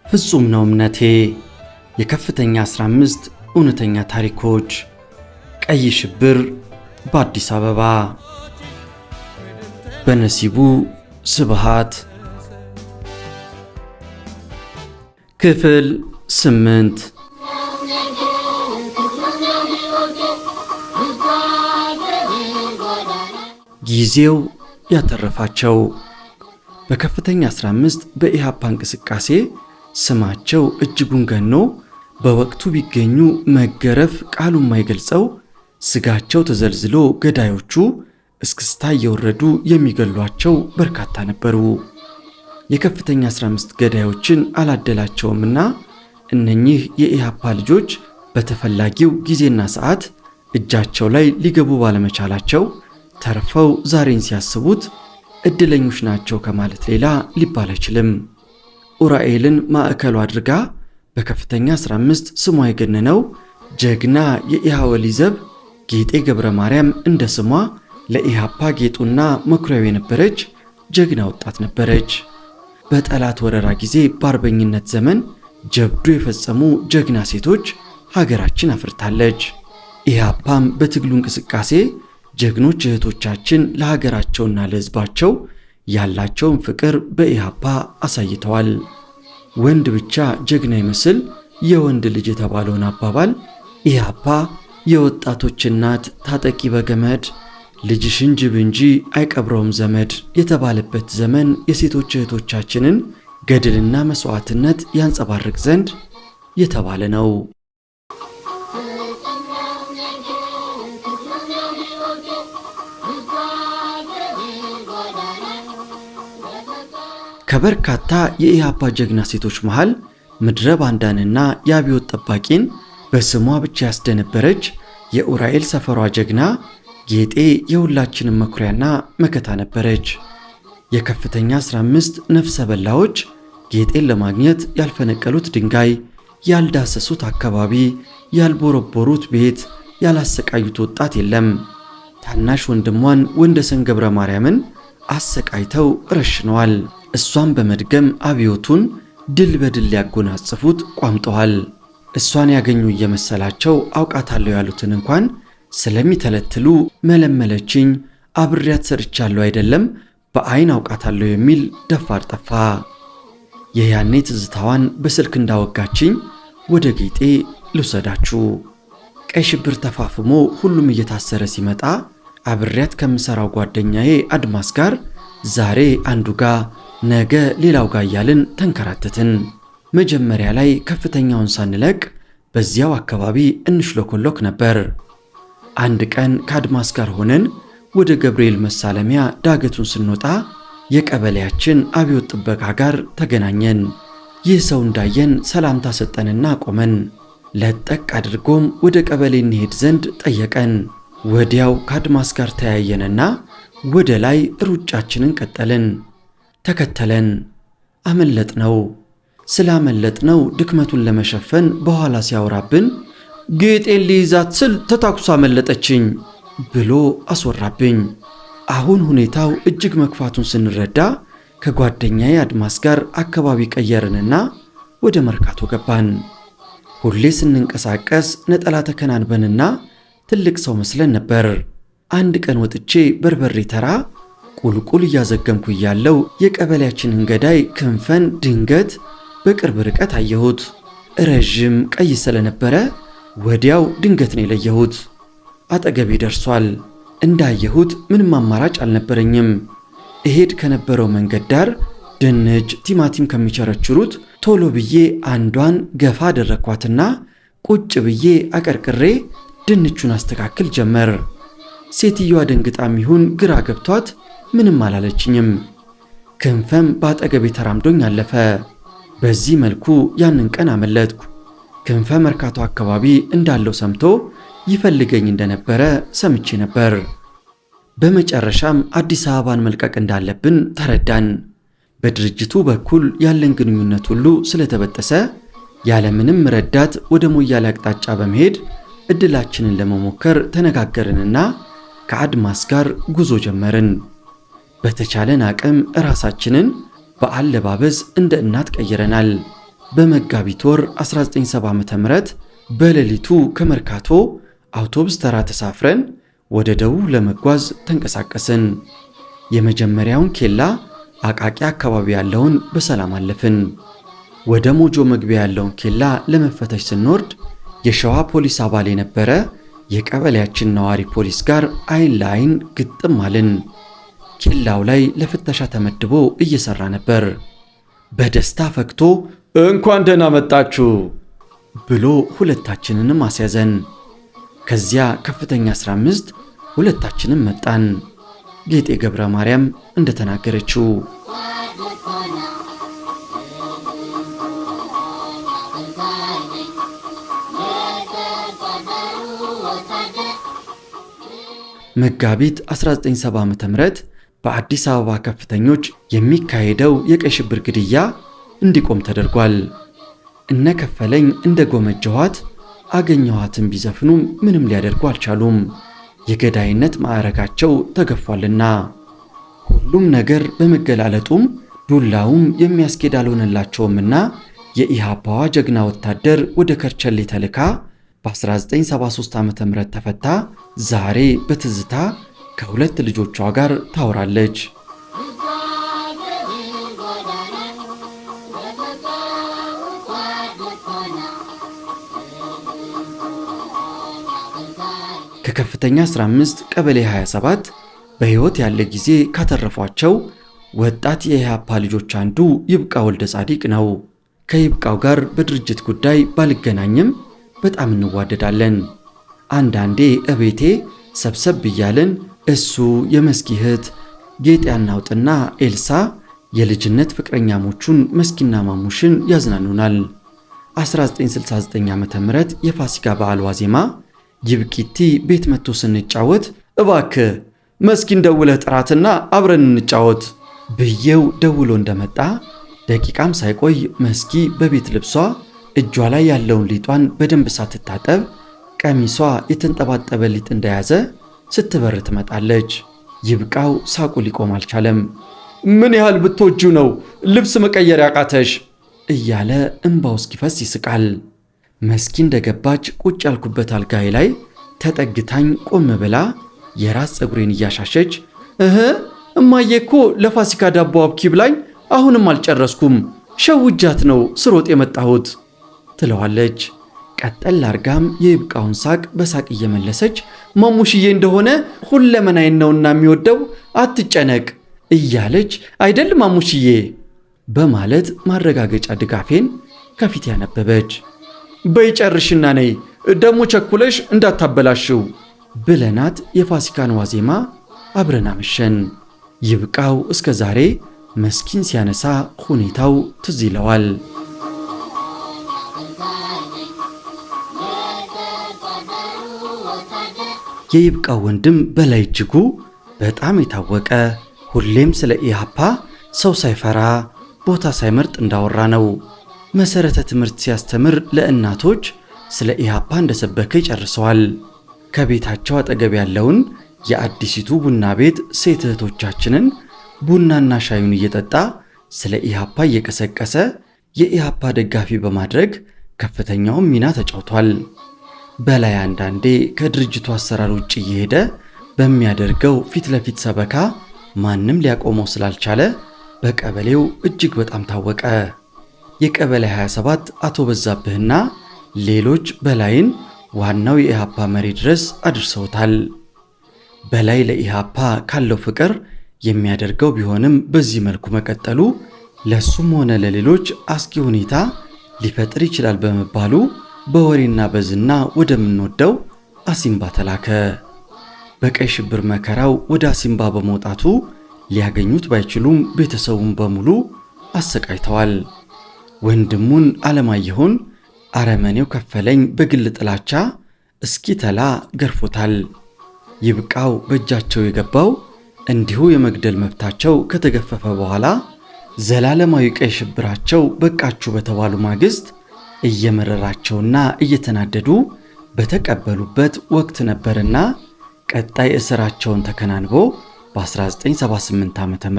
ፍጹም ነው እምነቴ የከፍተኛ 15 እውነተኛ ታሪኮች ቀይ ሽብር በአዲስ አበባ በነሲቡ ስብሃት ክፍል 8 ጊዜው ያተረፋቸው በከፍተኛ 15 በኢሃፓ እንቅስቃሴ ስማቸው እጅጉን ገኖ በወቅቱ ቢገኙ መገረፍ ቃሉ የማይገልጸው ስጋቸው ተዘልዝሎ ገዳዮቹ እስክስታ እየወረዱ የሚገሏቸው በርካታ ነበሩ። የከፍተኛ 15 ገዳዮችን አላደላቸውምና እነኚህ የኢሃፓ ልጆች በተፈላጊው ጊዜና ሰዓት እጃቸው ላይ ሊገቡ ባለመቻላቸው ተርፈው ዛሬን ሲያስቡት እድለኞች ናቸው ከማለት ሌላ ሊባል አይችልም። ኡራኤልን ማዕከሉ አድርጋ በከፍተኛ 15 ስሟ የገነነው ጀግና የኢሃወሊ ዘብ ጌጤ ገብረ ማርያም እንደ ስሟ ለኢሃፓ ጌጡና መኩሪያው የነበረች ጀግና ወጣት ነበረች። በጠላት ወረራ ጊዜ በአርበኝነት ዘመን ጀብዱ የፈጸሙ ጀግና ሴቶች ሀገራችን አፍርታለች። ኢሃፓም በትግሉ እንቅስቃሴ ጀግኖች እህቶቻችን ለሀገራቸውና ለሕዝባቸው ያላቸውን ፍቅር በኢሃፓ አሳይተዋል። ወንድ ብቻ ጀግና ይመስል የወንድ ልጅ የተባለውን አባባል ኢሃፓ የወጣቶች እናት ታጠቂ በገመድ ልጅሽን ጅብ እንጂ አይቀብረውም ዘመድ የተባለበት ዘመን የሴቶች እህቶቻችንን ገድልና መስዋዕትነት ያንጸባርቅ ዘንድ የተባለ ነው። ከበርካታ የኢሃፓ ጀግና ሴቶች መሃል ምድረ ባንዳንና የአብዮት ጠባቂን በስሟ ብቻ ያስደነበረች የኡራኤል ሰፈሯ ጀግና ጌጤ የሁላችንም መኩሪያና መከታ ነበረች። የከፍተኛ 15 ነፍሰ በላዎች ጌጤን ለማግኘት ያልፈነቀሉት ድንጋይ፣ ያልዳሰሱት አካባቢ፣ ያልቦረቦሩት ቤት፣ ያላሰቃዩት ወጣት የለም። ታናሽ ወንድሟን ወንደሰን ገብረ ማርያምን አሰቃይተው ረሽነዋል። እሷን በመድገም አብዮቱን ድል በድል ሊያጎናጽፉት ቋምጠዋል። እሷን ያገኙ እየመሰላቸው አውቃታለሁ ያሉትን እንኳን ስለሚተለትሉ መለመለችኝ፣ አብሬያት ሰርቻለሁ አይደለም በአይን አውቃታለሁ የሚል ደፋር ጠፋ። የያኔ ትዝታዋን በስልክ እንዳወጋችኝ ወደ ጌጤ ልውሰዳችሁ። ቀይ ሽብር ተፋፍሞ ሁሉም እየታሰረ ሲመጣ አብሬያት ከምሰራው ጓደኛዬ አድማስ ጋር ዛሬ አንዱ ጋር ነገ ሌላው ጋር እያልን ተንከራተትን። መጀመሪያ ላይ ከፍተኛውን ሳንለቅ በዚያው አካባቢ እንሽሎኮሎክ ነበር። አንድ ቀን ከአድማስ ጋር ሆነን ወደ ገብርኤል መሳለሚያ ዳገቱን ስንወጣ የቀበሌያችን አብዮት ጥበቃ ጋር ተገናኘን። ይህ ሰው እንዳየን ሰላምታ ሰጠንና ቆመን። ለጠቅ አድርጎም ወደ ቀበሌ እንሄድ ዘንድ ጠየቀን። ወዲያው ከአድማስ ጋር ተያየንና ወደ ላይ ሩጫችንን ቀጠልን። ተከተለን። አመለጥነው። ስላመለጥነው ድክመቱን ለመሸፈን በኋላ ሲያወራብን ጌጤን ሊይዛት ስል ተታኩሳ አመለጠችኝ ብሎ አስወራብኝ። አሁን ሁኔታው እጅግ መክፋቱን ስንረዳ ከጓደኛዬ አድማስ ጋር አካባቢ ቀየርንና ወደ መርካቶ ገባን። ሁሌ ስንንቀሳቀስ ነጠላ ተከናንበንና ትልቅ ሰው መስለን ነበር። አንድ ቀን ወጥቼ በርበሬ ተራ ቁልቁል እያዘገምኩ ያለው የቀበሌያችንን ገዳይ ክንፈን ድንገት በቅርብ ርቀት አየሁት። ረዥም ቀይ ስለነበረ ወዲያው ድንገት ነው የለየሁት። አጠገቤ ደርሷል። እንዳየሁት ምንም አማራጭ አልነበረኝም። እሄድ ከነበረው መንገድ ዳር ድንች፣ ቲማቲም ከሚቸረችሩት ቶሎ ብዬ አንዷን ገፋ አደረኳትና ቁጭ ብዬ አቀርቅሬ ድንቹን አስተካክል ጀመር። ሴትዮዋ ደንግጣም ይሁን ግራ ገብቷት ምንም አላለችኝም። ክንፈም በአጠገቤ ተራምዶኝ አለፈ። በዚህ መልኩ ያንን ቀን አመለጥኩ። ክንፈ መርካቶ አካባቢ እንዳለው ሰምቶ ይፈልገኝ እንደነበረ ሰምቼ ነበር። በመጨረሻም አዲስ አበባን መልቀቅ እንዳለብን ተረዳን። በድርጅቱ በኩል ያለን ግንኙነት ሁሉ ስለተበጠሰ ያለምንም ረዳት ወደ ሞያሌ አቅጣጫ በመሄድ እድላችንን ለመሞከር ተነጋገርንና ከአድማስ ጋር ጉዞ ጀመርን። በተቻለን አቅም ራሳችንን በአለባበስ እንደ እናት ቀይረናል። በመጋቢት ወር 1970 ዓ.ም በሌሊቱ ከመርካቶ አውቶቡስ ተራ ተሳፍረን ወደ ደቡብ ለመጓዝ ተንቀሳቀስን። የመጀመሪያውን ኬላ አቃቂ አካባቢ ያለውን በሰላም አለፍን። ወደ ሞጆ መግቢያ ያለውን ኬላ ለመፈተሽ ስንወርድ የሸዋ ፖሊስ አባል የነበረ የቀበሌያችን ነዋሪ ፖሊስ ጋር አይን ለአይን ግጥም አልን። ኬላው ላይ ለፍተሻ ተመድቦ እየሰራ ነበር። በደስታ ፈክቶ እንኳን ደህና መጣችሁ ብሎ ሁለታችንንም አስያዘን። ከዚያ ከፍተኛ 15 ሁለታችንም መጣን። ጌጤ ገብረ ማርያም እንደተናገረችው መጋቢት 1970 ዓ.ም በአዲስ አበባ ከፍተኞች የሚካሄደው የቀይ ሽብር ግድያ እንዲቆም ተደርጓል። እነ ከፈለኝ እንደ ጎመጀኋት አገኘኋትን ቢዘፍኑም ምንም ሊያደርጉ አልቻሉም። የገዳይነት ማዕረጋቸው ተገፏልና ሁሉም ነገር በመገላለጡም ዱላውም የሚያስኬድ አልሆነላቸውምና የኢሃፓዋ ጀግና ወታደር ወደ ከርቸሌ ተልካ በ1973 ዓ.ም ተፈታ ዛሬ በትዝታ ከሁለት ልጆቿ ጋር ታወራለች። ከከፍተኛ 15 ቀበሌ 27 በሕይወት ያለ ጊዜ ካተረፏቸው ወጣት የኢሃፓ ልጆች አንዱ ይብቃ ወልደ ጻዲቅ ነው። ከይብቃው ጋር በድርጅት ጉዳይ ባልገናኝም በጣም እንዋደዳለን። አንዳንዴ እቤቴ ሰብሰብ ብያለን እሱ የመስኪ እህት ጌጥ ያናውጥና ኤልሳ የልጅነት ፍቅረኛሞቹን መስኪና ማሙሽን ያዝናኑናል። 1969 ዓ.ም የፋሲካ በዓል ዋዜማ ይብቂቲ ቤት መጥቶ ስንጫወት እባክህ መስኪን ደውለህ ጥራትና አብረን እንጫወት ብዬው ደውሎ እንደመጣ ደቂቃም ሳይቆይ መስኪ በቤት ልብሷ እጇ ላይ ያለውን ሊጧን በደንብ ሳትታጠብ ቀሚሷ የተንጠባጠበ ሊጥ እንደያዘ ስትበር ትመጣለች። ይብቃው ሳቁ ሊቆም አልቻለም። ምን ያህል ብትወጂው ነው ልብስ መቀየር ያቃተሽ እያለ እንባው እስኪፈስ ይስቃል። መስኪ እንደገባች ቁጭ ያልኩበት አልጋዬ ላይ ተጠግታኝ ቆም ብላ የራስ ፀጉሬን እያሻሸች እማዬ እኮ ለፋሲካ ዳቦ አብኪ ብላኝ አሁንም አልጨረስኩም ሸውጃት ነው ስሮጥ የመጣሁት ትለዋለች። ቀጠል አርጋም የይብቃውን ሳቅ በሳቅ እየመለሰች ማሙሽዬ እንደሆነ ሁለመናዬን ነውና የሚወደው አትጨነቅ እያለች አይደል ማሙሽዬ በማለት ማረጋገጫ ድጋፌን ከፊት ያነበበች። በይጨርሽና ነይ ደሞ ቸኩለሽ እንዳታበላሽው ብለናት የፋሲካን ዋዜማ አብረን አመሸን። ይብቃው እስከ ዛሬ መስኪን ሲያነሳ ሁኔታው ትዝ ይለዋል። የይብቃው ወንድም በላይ እጅጉ በጣም የታወቀ ሁሌም ስለ ኢሃፓ ሰው ሳይፈራ ቦታ ሳይመርጥ እንዳወራ ነው። መሰረተ ትምህርት ሲያስተምር ለእናቶች ስለ ኢሃፓ እንደሰበከ ይጨርሰዋል። ከቤታቸው አጠገብ ያለውን የአዲሲቱ ቡና ቤት ሴት እህቶቻችንን ቡናና ሻዩን እየጠጣ ስለ ኢሃፓ እየቀሰቀሰ የኢሃፓ ደጋፊ በማድረግ ከፍተኛውን ሚና ተጫውቷል። በላይ አንዳንዴ ከድርጅቱ አሰራር ውጭ እየሄደ በሚያደርገው ፊት ለፊት ሰበካ ማንም ሊያቆመው ስላልቻለ በቀበሌው እጅግ በጣም ታወቀ። የቀበሌ 27 አቶ በዛብህና ሌሎች በላይን ዋናው የኢሃፓ መሪ ድረስ አድርሰውታል። በላይ ለኢሃፓ ካለው ፍቅር የሚያደርገው ቢሆንም በዚህ መልኩ መቀጠሉ ለሱም ሆነ ለሌሎች አስጊ ሁኔታ ሊፈጥር ይችላል በመባሉ በወሬና በዝና ወደምንወደው አሲምባ ተላከ። በቀይ ሽብር መከራው ወደ አሲምባ በመውጣቱ ሊያገኙት ባይችሉም ቤተሰቡን በሙሉ አሰቃይተዋል። ወንድሙን አለማየሁን አረመኔው ከፈለኝ በግል ጥላቻ እስኪ ተላ ገርፎታል። ይብቃው በእጃቸው የገባው እንዲሁ የመግደል መብታቸው ከተገፈፈ በኋላ ዘላለማዊ ቀይ ሽብራቸው በቃችሁ በተባሉ ማግስት እየመረራቸውና እየተናደዱ በተቀበሉበት ወቅት ነበርና ቀጣይ እስራቸውን ተከናንቦ በ1978 ዓ.ም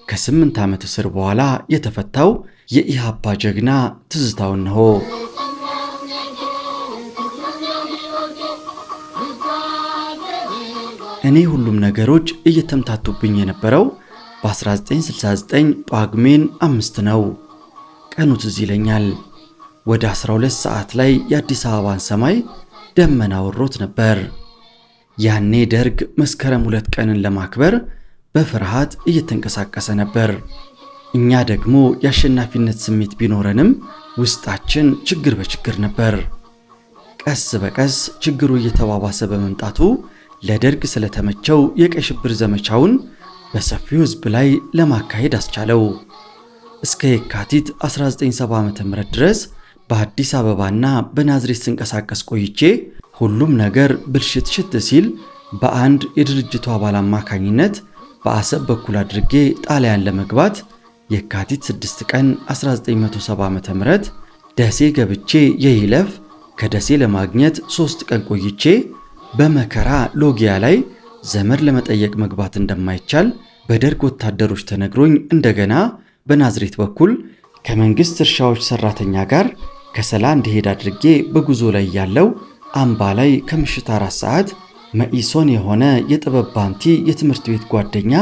ከ8 ዓመት እስር በኋላ የተፈታው የኢሃፓ ጀግና ትዝታው ነው። እኔ ሁሉም ነገሮች እየተምታቱብኝ የነበረው በ1969 ጳጉሜን 5 ነው። ቀኑ ትዝ ይለኛል። ወደ 12 ሰዓት ላይ የአዲስ አበባን ሰማይ ደመና ወሮት ነበር። ያኔ ደርግ መስከረም 2 ቀንን ለማክበር በፍርሃት እየተንቀሳቀሰ ነበር። እኛ ደግሞ የአሸናፊነት ስሜት ቢኖረንም ውስጣችን ችግር በችግር ነበር። ቀስ በቀስ ችግሩ እየተባባሰ በመምጣቱ ለደርግ ስለተመቸው የቀይ ሽብር ዘመቻውን በሰፊው ሕዝብ ላይ ለማካሄድ አስቻለው። እስከ የካቲት 1970 ዓ.ም ድረስ በአዲስ አበባና በናዝሬት ስንቀሳቀስ ቆይቼ ሁሉም ነገር ብልሽት ሲል በአንድ የድርጅቱ አባል አማካኝነት በአሰብ በኩል አድርጌ ጣሊያን ለመግባት የካቲት 6 ቀን 1970 ዓ.ም ደሴ ገብቼ የይለፍ ከደሴ ለማግኘት 3 ቀን ቆይቼ በመከራ ሎጊያ ላይ ዘመድ ለመጠየቅ መግባት እንደማይቻል በደርግ ወታደሮች ተነግሮኝ እንደገና በናዝሬት በኩል ከመንግስት እርሻዎች ሰራተኛ ጋር ከሰላ እንዲሄድ አድርጌ በጉዞ ላይ ያለው አምባ ላይ ከምሽት 4 ሰዓት መኢሶን የሆነ የጥበብ ባንቲ የትምህርት ቤት ጓደኛ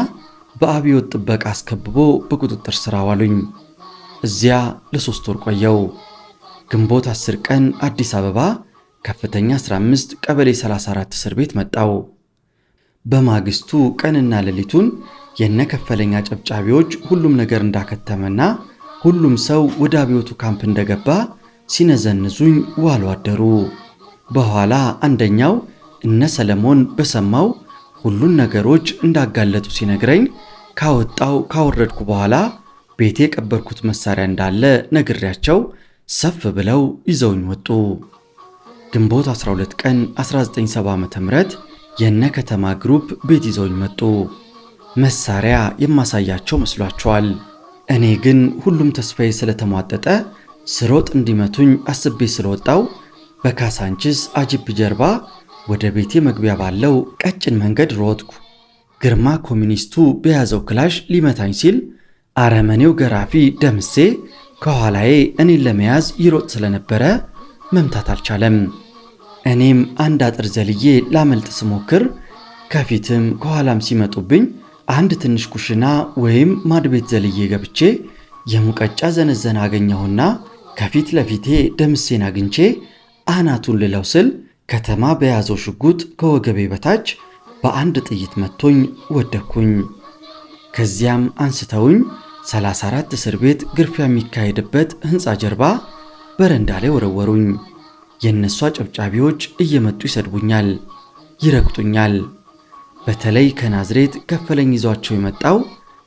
በአብዮት ጥበቃ አስከብቦ በቁጥጥር ስር አዋሉኝ። እዚያ ለ3 ወር ቆየው። ግንቦት 10 ቀን አዲስ አበባ ከፍተኛ 15 ቀበሌ 34 እስር ቤት መጣው። በማግስቱ ቀንና ሌሊቱን የነከፈለኛ ጨብጫቢዎች ሁሉም ነገር እንዳከተመና ሁሉም ሰው ወደ አብዮቱ ካምፕ እንደገባ ሲነዘንዙኝ ዋሉ አደሩ። በኋላ አንደኛው እነ ሰለሞን በሰማው ሁሉን ነገሮች እንዳጋለጡ ሲነግረኝ ካወረድኩ በኋላ ቤቴ የቀበርኩት መሳሪያ እንዳለ ነግሬያቸው ሰፍ ብለው ይዘውኝ ወጡ። ግንቦት 12 ቀን 1970 ዓ.ም የነ ከተማ ግሩፕ ቤት ይዘውኝ መጡ። መሳሪያ የማሳያቸው መስሏቸዋል። እኔ ግን ሁሉም ተስፋዬ ስለተሟጠጠ ስሮጥ እንዲመቱኝ አስቤ ስለወጣው በካሳንቺስ አጂፕ ጀርባ ወደ ቤቴ መግቢያ ባለው ቀጭን መንገድ ሮጥኩ። ግርማ ኮሚኒስቱ በያዘው ክላሽ ሊመታኝ ሲል አረመኔው ገራፊ ደምሴ ከኋላዬ እኔን ለመያዝ ይሮጥ ስለነበረ መምታት አልቻለም። እኔም አንድ አጥር ዘልዬ ላመልጥ ስሞክር ከፊትም ከኋላም ሲመጡብኝ አንድ ትንሽ ኩሽና ወይም ማድቤት ዘልዬ ገብቼ የሙቀጫ ዘነዘና አገኘሁና ከፊት ለፊቴ ደምሴን አግኝቼ አናቱን ልለው ስል ከተማ በያዘው ሽጉጥ ከወገቤ በታች በአንድ ጥይት መቶኝ ወደኩኝ። ከዚያም አንስተውኝ 34 እስር ቤት ግርፊያ የሚካሄድበት ሕንፃ ጀርባ በረንዳ ላይ ወረወሩኝ። የነሱ አጨብጫቢዎች እየመጡ ይሰድቡኛል፣ ይረግጡኛል። በተለይ ከናዝሬት ከፈለኝ ይዟቸው የመጣው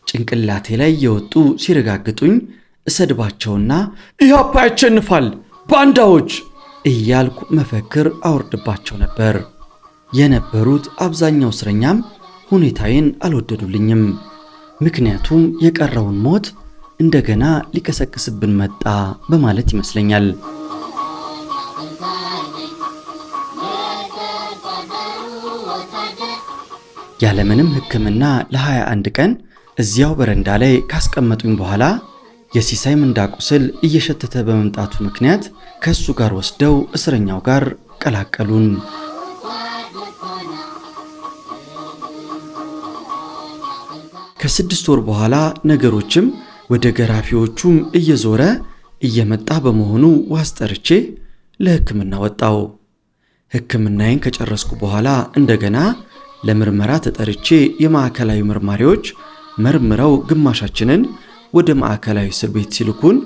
ጭንቅላቴ ላይ የወጡ ሲረጋግጡኝ እሰድባቸውና ኢህአፓ ያሸንፋል ባንዳዎች እያልኩ መፈክር አወርድባቸው ነበር። የነበሩት አብዛኛው እስረኛም ሁኔታዬን አልወደዱልኝም። ምክንያቱም የቀረውን ሞት እንደገና ሊቀሰቅስብን መጣ በማለት ይመስለኛል። ያለምንም ሕክምና ለ21 ቀን እዚያው በረንዳ ላይ ካስቀመጡኝ በኋላ የሲሳይ ምንዳ ቁስል እየሸተተ በመምጣቱ ምክንያት ከሱ ጋር ወስደው እስረኛው ጋር ቀላቀሉን። ከ6 ወር በኋላ ነገሮችም ወደ ገራፊዎቹም እየዞረ እየመጣ በመሆኑ ዋስ ጠርቼ ለሕክምና ወጣው። ሕክምናዬን ከጨረስኩ በኋላ እንደገና ለምርመራ ተጠርቼ የማዕከላዊ መርማሪዎች መርምረው ግማሻችንን ወደ ማዕከላዊ እስር ቤት ሲልኩን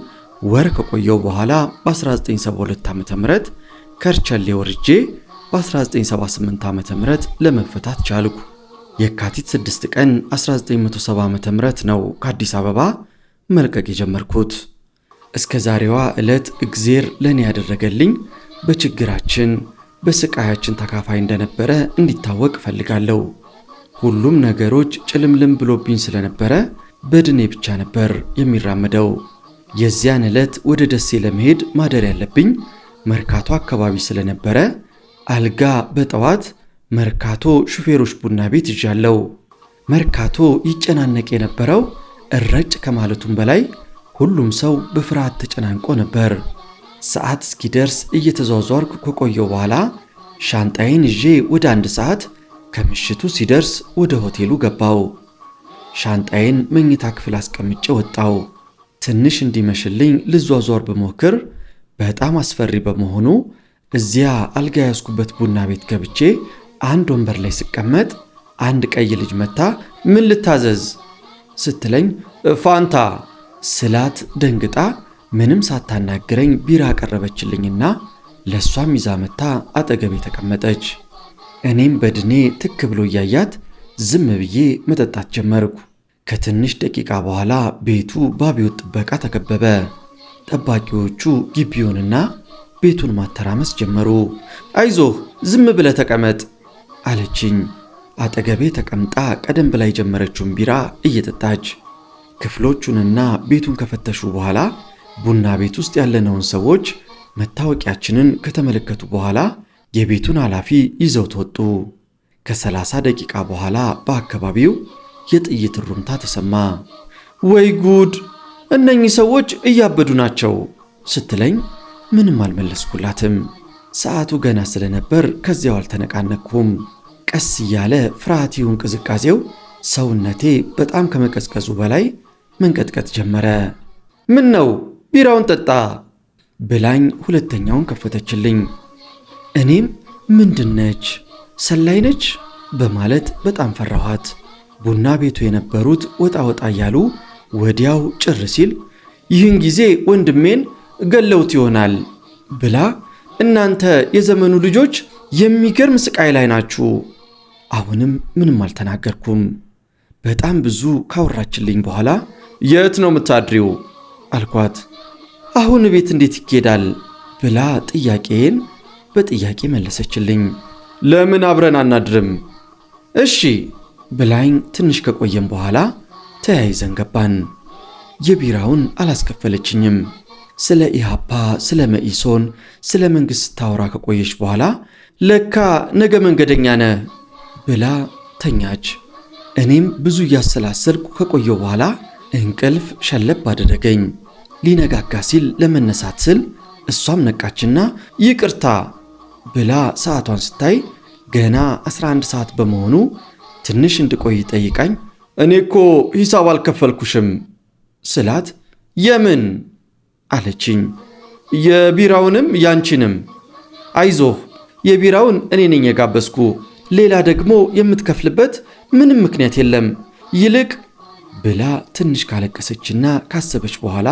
ወር ከቆየው በኋላ በ1972 ዓ.ም ከርቸሌ ወርጄ በ1978 ዓ.ም ለመፈታት ቻልኩ። የካቲት 6 ቀን 1970 ዓ.ም ነው ከአዲስ አበባ መልቀቅ የጀመርኩት። እስከ ዛሬዋ ዕለት እግዜር ለኔ ያደረገልኝ በችግራችን በስቃያችን ተካፋይ እንደነበረ እንዲታወቅ እፈልጋለሁ። ሁሉም ነገሮች ጭልምልም ብሎብኝ ስለነበረ በድኔ ብቻ ነበር የሚራመደው። የዚያን ዕለት ወደ ደሴ ለመሄድ ማደር ያለብኝ መርካቶ አካባቢ ስለነበረ አልጋ በጠዋት መርካቶ ሹፌሮች ቡና ቤት ይዣለሁ። መርካቶ ይጨናነቅ የነበረው እረጭ ከማለቱም በላይ ሁሉም ሰው በፍርሃት ተጨናንቆ ነበር። ሰዓት እስኪደርስ እየተዟዟርኩ ከቆየው በኋላ ሻንጣዬን ይዤ ወደ 1 ሰዓት ከምሽቱ ሲደርስ ወደ ሆቴሉ ገባው። ሻንጣዬን መኝታ ክፍል አስቀምጬ ወጣው። ትንሽ እንዲመሽልኝ ልዟዟር በሞክር በጣም አስፈሪ በመሆኑ እዚያ አልጋ ያዝኩበት ቡና ቤት ገብቼ አንድ ወንበር ላይ ስቀመጥ አንድ ቀይ ልጅ መታ ምን ልታዘዝ ስትለኝ ፋንታ ስላት ደንግጣ ምንም ሳታናግረኝ ቢራ ቀረበችልኝና ለሷም ይዛ መታ አጠገቤ ተቀመጠች። እኔም በድኔ ትክ ብሎ እያያት ዝም ብዬ መጠጣት ጀመርኩ። ከትንሽ ደቂቃ በኋላ ቤቱ በአብዮት ጥበቃ ተከበበ። ጠባቂዎቹ ግቢውንና ቤቱን ማተራመስ ጀመሩ። አይዞህ ዝም ብለህ ተቀመጥ አለችኝ። አጠገቤ ተቀምጣ ቀደም ብላ የጀመረችውን ቢራ እየጠጣች ክፍሎቹንና ቤቱን ከፈተሹ በኋላ ቡና ቤት ውስጥ ያለነውን ሰዎች መታወቂያችንን ከተመለከቱ በኋላ የቤቱን ኃላፊ ይዘው ተወጡ። ከ30 ደቂቃ በኋላ በአካባቢው የጥይት ሩምታ ተሰማ። ወይ ጉድ! እነኚህ ሰዎች እያበዱ ናቸው ስትለኝ ምንም አልመለስኩላትም። ሰዓቱ ገና ስለነበር ከዚያው አልተነቃነኩም። ቀስ እያለ ፍርሃቴውን ቅዝቃዜው ሰውነቴ በጣም ከመቀዝቀዙ በላይ መንቀጥቀጥ ጀመረ። ምን ነው ቢራውን ጠጣ ብላኝ ሁለተኛውን ከፈተችልኝ። እኔም ምንድነች ሰላይ ነች በማለት በጣም ፈራኋት። ቡና ቤቱ የነበሩት ወጣ ወጣ እያሉ ወዲያው ጭር ሲል ይህን ጊዜ ወንድሜን ገለውት ይሆናል ብላ እናንተ የዘመኑ ልጆች የሚገርም ስቃይ ላይ ናችሁ። አሁንም ምንም አልተናገርኩም። በጣም ብዙ ካወራችልኝ በኋላ የት ነው የምታድሪው አልኳት። አሁን ቤት እንዴት ይኬዳል ብላ ጥያቄን በጥያቄ መለሰችልኝ። ለምን አብረን አናድርም? እሺ ብላኝ ትንሽ ከቆየም በኋላ ተያይዘን ገባን። የቢራውን አላስከፈለችኝም። ስለ ኢሃፓ፣ ስለ መኢሶን፣ ስለ መንግሥት ስታወራ ከቆየች በኋላ ለካ ነገ መንገደኛ ነህ ብላ ተኛች። እኔም ብዙ እያሰላሰልኩ ከቆየው በኋላ እንቅልፍ ሸለብ አደረገኝ። ሊነጋጋ ሲል ለመነሳት ስል እሷም ነቃችና ይቅርታ ብላ ሰዓቷን ስታይ ገና 11 ሰዓት በመሆኑ ትንሽ እንድቆይ ጠይቃኝ እኔ እኮ ሂሳብ አልከፈልኩሽም ስላት የምን አለችኝ። የቢራውንም ያንቺንም። አይዞህ የቢራውን እኔ ነኝ የጋበዝኩ፣ ሌላ ደግሞ የምትከፍልበት ምንም ምክንያት የለም። ይልቅ ብላ ትንሽ ካለቀሰችና ካሰበች በኋላ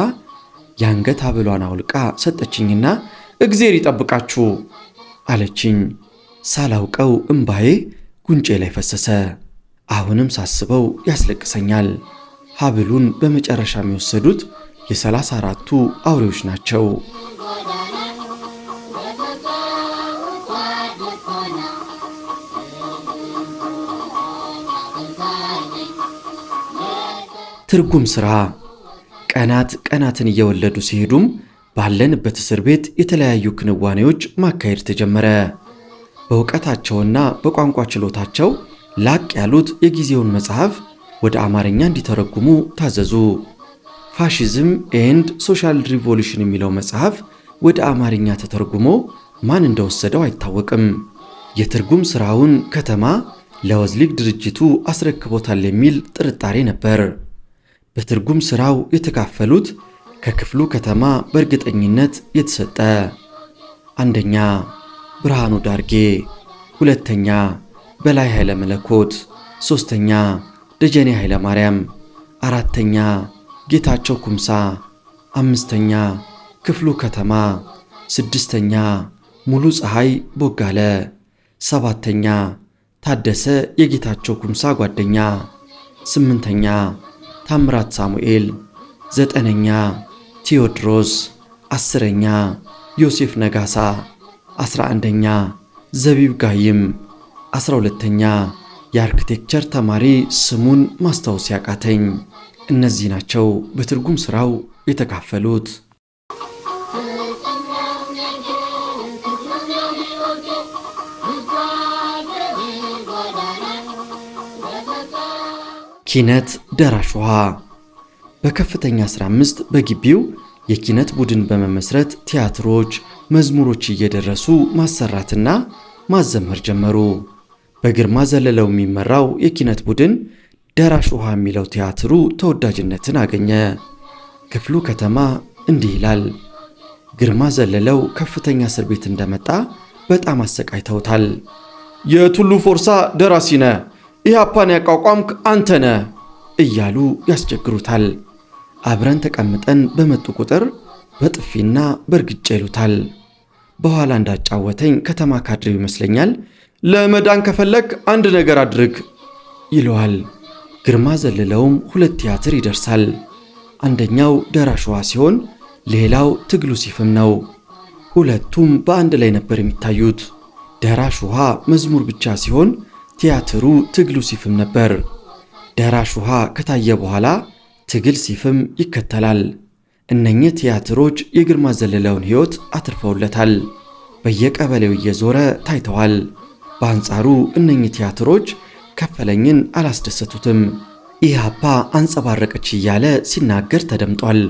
የአንገት ሐብሏን አውልቃ ሰጠችኝና እግዜር ይጠብቃችሁ አለችኝ። ሳላውቀው እምባዬ ጉንጬ ላይ ፈሰሰ። አሁንም ሳስበው ያስለቅሰኛል። ሐብሉን በመጨረሻ የሚወሰዱት የ34ቱ አውሬዎች ናቸው። ትርጉም ሥራ ቀናት ቀናትን እየወለዱ ሲሄዱም ባለንበት እስር ቤት የተለያዩ ክንዋኔዎች ማካሄድ ተጀመረ። በእውቀታቸውና በቋንቋ ችሎታቸው ላቅ ያሉት የጊዜውን መጽሐፍ ወደ አማርኛ እንዲተረጉሙ ታዘዙ። ፋሺዝም ኤንድ ሶሻል ሪቮሉሽን የሚለው መጽሐፍ ወደ አማርኛ ተተርጉሞ ማን እንደወሰደው አይታወቅም። የትርጉም ሥራውን ከተማ ለወዝሊግ ድርጅቱ አስረክቦታል የሚል ጥርጣሬ ነበር። በትርጉም ሥራው የተካፈሉት ከክፍሉ ከተማ በእርግጠኝነት የተሰጠ አንደኛ ብርሃኑ ዳርጌ፣ ሁለተኛ በላይ ኃይለ መለኮት፣ ሦስተኛ ደጀኔ ኃይለ ማርያም፣ አራተኛ ጌታቸው ኩምሳ፣ አምስተኛ ክፍሉ ከተማ፣ ስድስተኛ ሙሉ ፀሐይ ቦጋለ፣ ሰባተኛ ታደሰ የጌታቸው ኩምሳ ጓደኛ፣ ስምንተኛ ታምራት ሳሙኤል፣ ዘጠነኛ ቴዎድሮስ 10ኛ፣ ዮሴፍ ነጋሳ 11ኛ፣ ዘቢብ ጋይም 12ኛ። የአርክቴክቸር ተማሪ ስሙን ማስታወስ ያቃተኝ። እነዚህ ናቸው በትርጉም ሥራው የተካፈሉት። ኪነት ደራሽ ውሃ በከፍተኛ 15 በግቢው የኪነት ቡድን በመመስረት ቲያትሮች፣ መዝሙሮች እየደረሱ ማሰራትና ማዘመር ጀመሩ። በግርማ ዘለለው የሚመራው የኪነት ቡድን ደራሽ ውሃ የሚለው ቲያትሩ ተወዳጅነትን አገኘ። ክፍሉ ከተማ እንዲህ ይላል። ግርማ ዘለለው ከፍተኛ እስር ቤት እንደመጣ በጣም አሰቃይተውታል። የቱሉ ፎርሳ ደራሲ ነህ፣ ኢህአፓን ያቋቋምክ አንተ ነህ እያሉ ያስቸግሩታል። አብረን ተቀምጠን በመጡ ቁጥር በጥፊና በእርግጫ ይሉታል። በኋላ እንዳጫወተኝ ከተማ ካድሬው ይመስለኛል ለመዳን ከፈለክ አንድ ነገር አድርግ ይለዋል። ግርማ ዘለለውም 2 ቲያትር ይደርሳል። አንደኛው ደራሽ ውሃ ሲሆን ሌላው ትግሉ ሲፍም ነው። ሁለቱም በአንድ ላይ ነበር የሚታዩት። ደራሽ ውሃ መዝሙር ብቻ ሲሆን ቲያትሩ ትግሉ ሲፍም ነበር። ደራሽ ውሃ ከታየ በኋላ ትግል ሲፍም ይከተላል። እነኚህ ቲያትሮች የግርማ ዘለለውን ሕይወት አትርፈውለታል። በየቀበሌው እየዞረ ታይተዋል። በአንጻሩ እነኚህ ቲያትሮች ከፈለኝን አላስደሰቱትም። ኢህአፓ አንጸባረቀች እያለ ሲናገር ተደምጧል።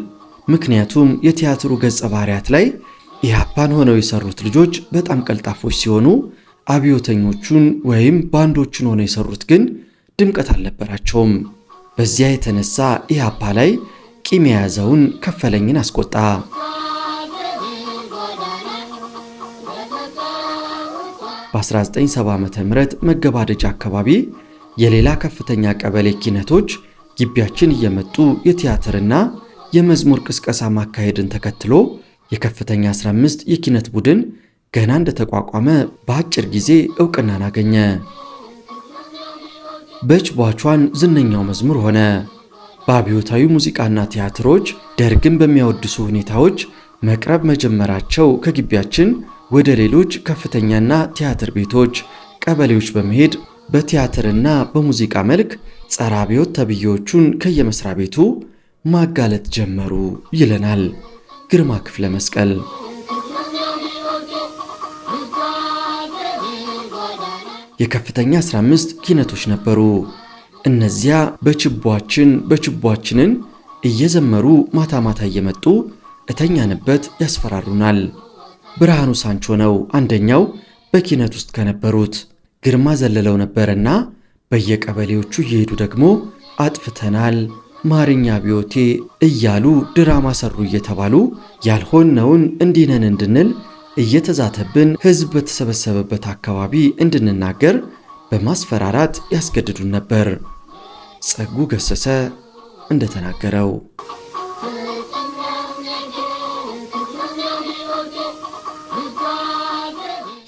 ምክንያቱም የቲያትሩ ገጸ ባህሪያት ላይ ኢህአፓን ሆነው የሰሩት ልጆች በጣም ቀልጣፎች ሲሆኑ አብዮተኞቹን ወይም ባንዶቹን ሆነው የሰሩት ግን ድምቀት አልነበራቸውም። በዚያ የተነሳ ኢህአፓ ላይ ቂም የያዘውን ከፈለኝን አስቆጣ። በ1970 ዓ.ም መገባደጃ አካባቢ የሌላ ከፍተኛ ቀበሌ ኪነቶች ግቢያችን እየመጡ የቲያትርና የመዝሙር ቅስቀሳ ማካሄድን ተከትሎ የከፍተኛ 15 የኪነት ቡድን ገና እንደተቋቋመ በአጭር ጊዜ ዕውቅናን አገኘ። በችቧቿን ዝነኛው መዝሙር ሆነ። በአብዮታዊ ሙዚቃና ቲያትሮች ደርግን በሚያወድሱ ሁኔታዎች መቅረብ መጀመራቸው ከግቢያችን ወደ ሌሎች ከፍተኛና ቲያትር ቤቶች፣ ቀበሌዎች በመሄድ በቲያትርና በሙዚቃ መልክ ጸረ አብዮት ተብዬዎቹን ከየመስሪያ ቤቱ ማጋለጥ ጀመሩ ይለናል ግርማ ክፍለ መስቀል። የከፍተኛ 15 ኪነቶች ነበሩ። እነዚያ በችቧችንን እየዘመሩ ማታ ማታ እየመጡ እተኛንበት ያስፈራሩናል። ብርሃኑ ሳንቾ ነው አንደኛው በኪነት ውስጥ ከነበሩት። ግርማ ዘለለው ነበርና በየቀበሌዎቹ እየሄዱ ደግሞ አጥፍተናል፣ ማርኛ ቢዮቴ እያሉ ድራማ ሰሩ እየተባሉ ያልሆነውን እንዲነን እንድንል እየተዛተብን ሕዝብ በተሰበሰበበት አካባቢ እንድንናገር በማስፈራራት ያስገድዱን ነበር። ጸጉ ገሰሰ እንደተናገረው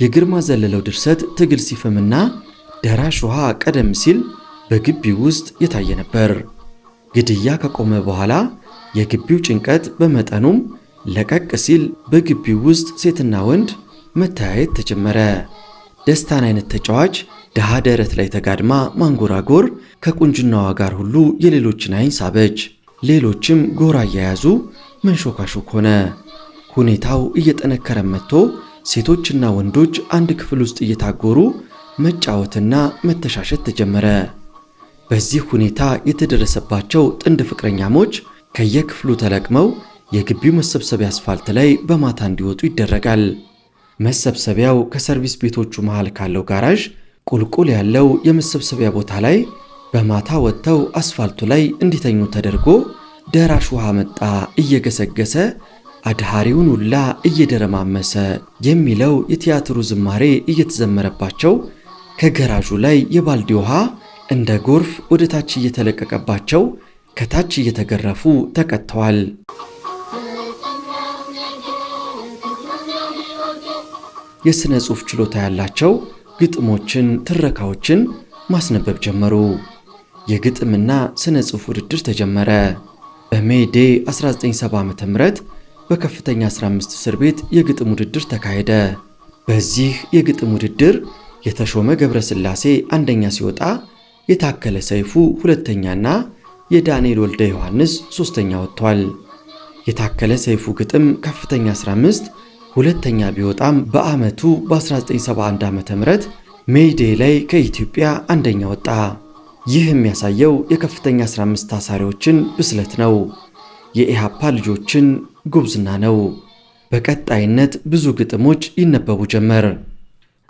የግርማ ዘለለው ድርሰት ትግል ሲፍምና ደራሽ ውሃ ቀደም ሲል በግቢው ውስጥ የታየ ነበር። ግድያ ከቆመ በኋላ የግቢው ጭንቀት በመጠኑም ለቀቅ ሲል በግቢው ውስጥ ሴትና ወንድ መተያየት ተጀመረ። ደስታን አይነት ተጫዋች ደሃ ደረት ላይ ተጋድማ ማንጎራጎር ከቁንጅናዋ ጋር ሁሉ የሌሎችን አይን ሳበች። ሌሎችም ጎራ እየያዙ መንሾካሾክ ሆነ። ሁኔታው እየጠነከረ መጥቶ ሴቶችና ወንዶች አንድ ክፍል ውስጥ እየታጎሩ መጫወትና መተሻሸት ተጀመረ። በዚህ ሁኔታ የተደረሰባቸው ጥንድ ፍቅረኛሞች ከየክፍሉ ተለቅመው የግቢው መሰብሰቢያ አስፋልት ላይ በማታ እንዲወጡ ይደረጋል። መሰብሰቢያው ከሰርቪስ ቤቶቹ መሃል ካለው ጋራዥ ቁልቁል ያለው የመሰብሰቢያ ቦታ ላይ በማታ ወጥተው አስፋልቱ ላይ እንዲተኙ ተደርጎ ደራሽ ውሃ መጣ እየገሰገሰ አድሃሪውን ሁላ እየደረማመሰ የሚለው የቲያትሩ ዝማሬ እየተዘመረባቸው ከገራዡ ላይ የባልዲ ውሃ እንደ ጎርፍ ወደ ታች እየተለቀቀባቸው ከታች እየተገረፉ ተቀጥተዋል። የሥነ ጽሑፍ ችሎታ ያላቸው ግጥሞችን፣ ትረካዎችን ማስነበብ ጀመሩ። የግጥምና ሥነ ጽሑፍ ውድድር ተጀመረ። በሜይ ዴይ 1970 ዓ.ም በከፍተኛ 15 እስር ቤት የግጥም ውድድር ተካሄደ። በዚህ የግጥም ውድድር የተሾመ ገብረስላሴ አንደኛ ሲወጣ፣ የታከለ ሰይፉ ሁለተኛና የዳንኤል ወልደ ዮሐንስ ሶስተኛ ወጥቷል። የታከለ ሰይፉ ግጥም ከፍተኛ 15 ሁለተኛ ቢወጣም በዓመቱ በ1971 ዓ.ም ሜይ ዴይ ላይ ከኢትዮጵያ አንደኛ ወጣ። ይህ የሚያሳየው የከፍተኛ 15 ታሳሪዎችን ብስለት ነው፣ የኢሃፓ ልጆችን ጉብዝና ነው። በቀጣይነት ብዙ ግጥሞች ይነበቡ ጀመር።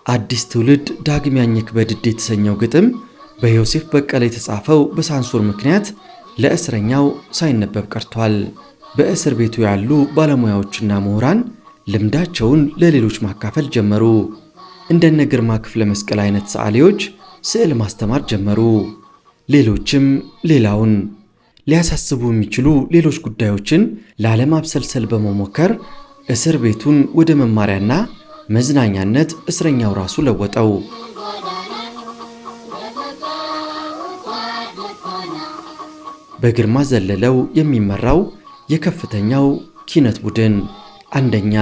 አዲስ ትውልድ ዳግም ያኝክ በድድ የተሰኘው ግጥም በዮሴፍ በቀለ የተጻፈው በሳንሱር ምክንያት ለእስረኛው ሳይነበብ ቀርቷል። በእስር ቤቱ ያሉ ባለሙያዎችና ምሁራን ልምዳቸውን ለሌሎች ማካፈል ጀመሩ። እንደነ ግርማ ክፍለ መስቀል አይነት ሰዓሊዎች ስዕል ማስተማር ጀመሩ። ሌሎችም ሌላውን ሊያሳስቡ የሚችሉ ሌሎች ጉዳዮችን ላለማብሰልሰል በመሞከር እስር ቤቱን ወደ መማሪያና መዝናኛነት እስረኛው ራሱ ለወጠው። በግርማ ዘለለው የሚመራው የከፍተኛው ኪነት ቡድን አንደኛ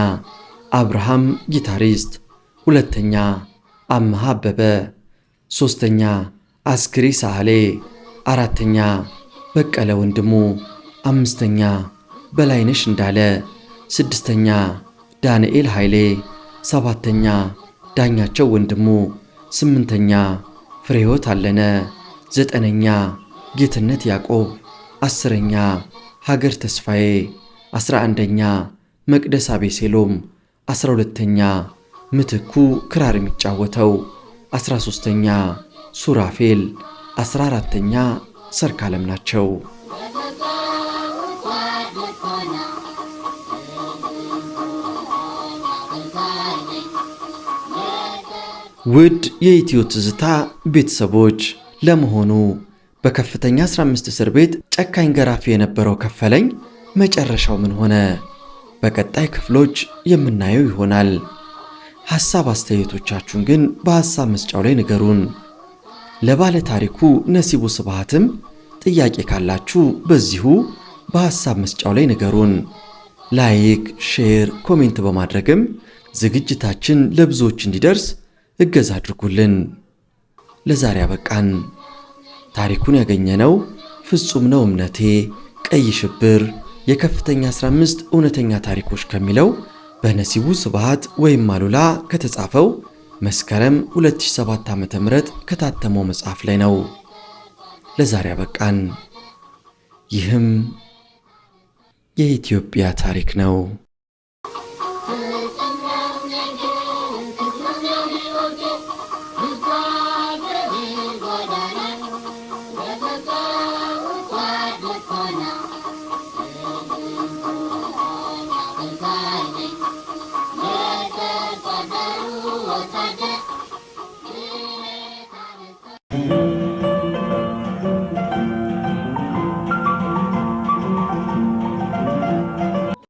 አብርሃም ጊታሪስት፣ ሁለተኛ አምሃ አበበ፣ ሶስተኛ አስክሪ ሳህሌ፣ አራተኛ በቀለ ወንድሙ፣ አምስተኛ በላይነሽ እንዳለ፣ ስድስተኛ ዳንኤል ኃይሌ፣ ሰባተኛ ዳኛቸው ወንድሙ፣ ስምንተኛ ፍሬህይወት አለነ፣ ዘጠነኛ ጌትነት ያዕቆብ፣ አስረኛ ሀገር ተስፋዬ፣ 11ኛ መቅደስ አቤሴሎም፣ 12ኛ ምትኩ ክራር የሚጫወተው፣ 13ኛ ሱራፌል፣ 14ኛ ሰርካለም ናቸው። ውድ የኢትዮ ትዝታ ቤተሰቦች፣ ለመሆኑ በከፍተኛ 15 እስር ቤት ጨካኝ ገራፊ የነበረው ከፈለኝ መጨረሻው ምን ሆነ? በቀጣይ ክፍሎች የምናየው ይሆናል። ሐሳብ አስተያየቶቻችሁን ግን በሐሳብ መስጫው ላይ ንገሩን። ለባለ ታሪኩ ነሲቡ ስብሃትም ጥያቄ ካላችሁ በዚሁ በሐሳብ መስጫው ላይ ንገሩን። ላይክ፣ ሼር፣ ኮሜንት በማድረግም ዝግጅታችን ለብዙዎች እንዲደርስ እገዛ አድርጉልን። ለዛሬ አበቃን። ታሪኩን ያገኘነው ፍጹም ነው እምነቴ፣ ቀይ ሽብር፣ የከፍተኛ 15 እውነተኛ ታሪኮች ከሚለው በነሲቡ ስብሃት ወይም አሉላ ከተጻፈው መስከረም 2007 ዓ.ም ከታተመው መጽሐፍ ላይ ነው። ለዛሬ አበቃን። ይህም የኢትዮጵያ ታሪክ ነው።